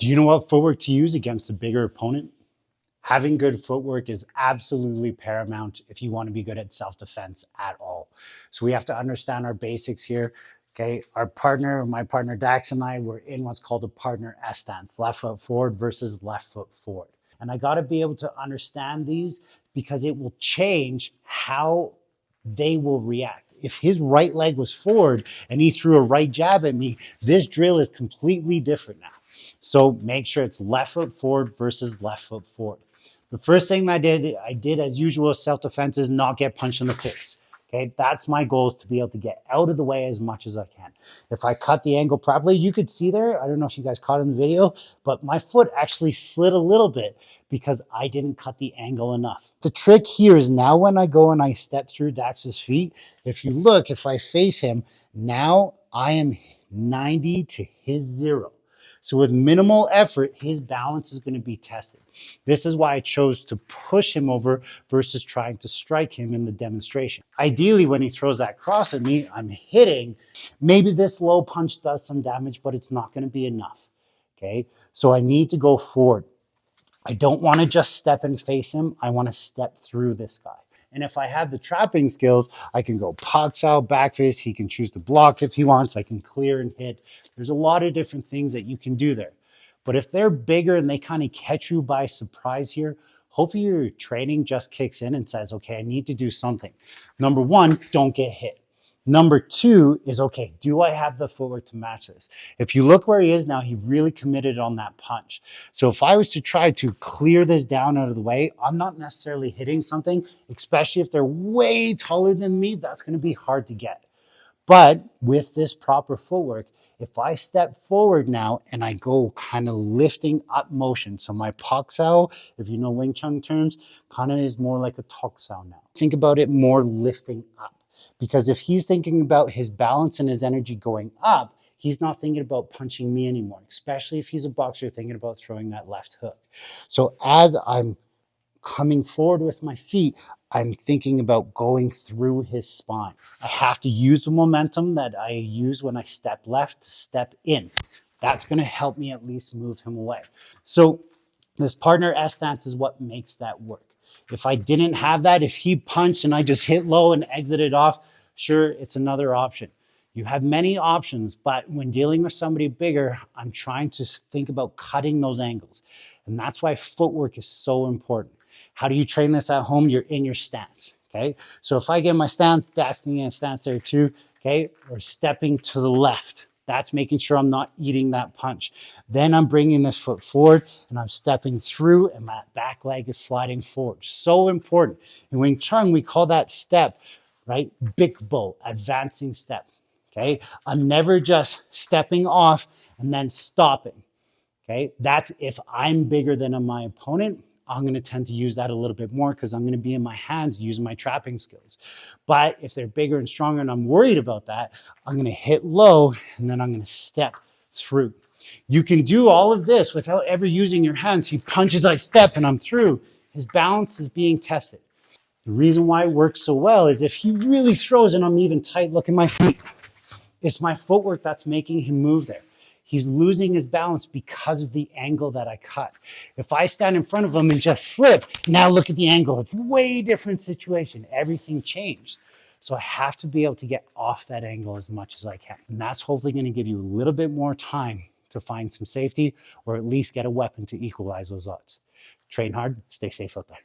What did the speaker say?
Do you know what footwork to use against a bigger opponent? Having good footwork is absolutely paramount if you want to be good at self-defense at all. So we have to understand our basics here. Okay, my partner Dax and I were in what's called a partner S stance, left foot forward versus left foot forward. And I got to be able to understand these because it will change how they will react. If his right leg was forward and he threw a right jab at me, this drill is completely different now. So make sure it's left foot forward versus left foot forward. The first thing I did as usual, self-defense, is not get punched in the face. Okay, that's my goal, is to be able to get out of the way as much as I can. If I cut the angle properly, you could see there, I don't know if you guys caught in the video, but my foot actually slid a little bit because I didn't cut the angle enough. The trick here is now when I go and I step through Dax's feet, if you look, if I face him, now I am 90 to his 0. So with minimal effort, his balance is going to be tested. This is why I chose to push him over versus trying to strike him in the demonstration. Ideally, when he throws that cross at me, I'm hitting. Maybe this low punch does some damage, but it's not going to be enough. Okay, so I need to go forward. I don't want to just step and face him. I want to step through this guy. And if I have the trapping skills, I can go pox out, back face. He can choose to block if he wants. I can clear and hit. There's a lot of different things that you can do there. But if they're bigger and they kind of catch you by surprise here, hopefully your training just kicks in and says, okay, I need to do something. Number one, don't get hit. Number two is, okay, do I have the footwork to match this? If you look where he is now, he really committed on that punch. So if I was to try to clear this down out of the way, I'm not necessarily hitting something, especially if they're way taller than me, that's going to be hard to get. But with this proper footwork, if I step forward now and I go kind of lifting up motion, so my pak sao, if you know Wing Chun terms, kind of is more like a tok sao now. Think about it more lifting up. Because if he's thinking about his balance and his energy going up, he's not thinking about punching me anymore, especially if he's a boxer thinking about throwing that left hook. So as I'm coming forward with my feet, I'm thinking about going through his spine. I have to use the momentum that I use when I step left to step in. That's going to help me at least move him away. So this partner S stance is what makes that work. If I didn't have that, if he punched and I just hit low and exited off, sure, it's another option. You have many options, but when dealing with somebody bigger, I'm trying to think about cutting those angles. And that's why footwork is so important. How do you train this at home? You're in your stance, okay? So if I get my stance, that's getting a stance there too, okay? Or stepping to the left. That's making sure I'm not eating that punch. Then I'm bringing this foot forward and I'm stepping through and my back leg is sliding forward. So important. In Wing Chun, we call that step, right? Big bo, advancing step, okay? I'm never just stepping off and then stopping, okay? That's if I'm bigger than my opponent, I'm going to tend to use that a little bit more because I'm going to be in my hands using my trapping skills. But if they're bigger and stronger and I'm worried about that, I'm going to hit low and then I'm going to step through. You can do all of this without ever using your hands. He punches, I step, and I'm through. His balance is being tested. The reason why it works so well is if he really throws and I'm even tight, look at my feet. It's my footwork that's making him move there. He's losing his balance because of the angle that I cut. If I stand in front of him and just slip, now look at the angle. It's a way different situation. Everything changed. So I have to be able to get off that angle as much as I can. And that's hopefully going to give you a little bit more time to find some safety or at least get a weapon to equalize those odds. Train hard, stay safe out there.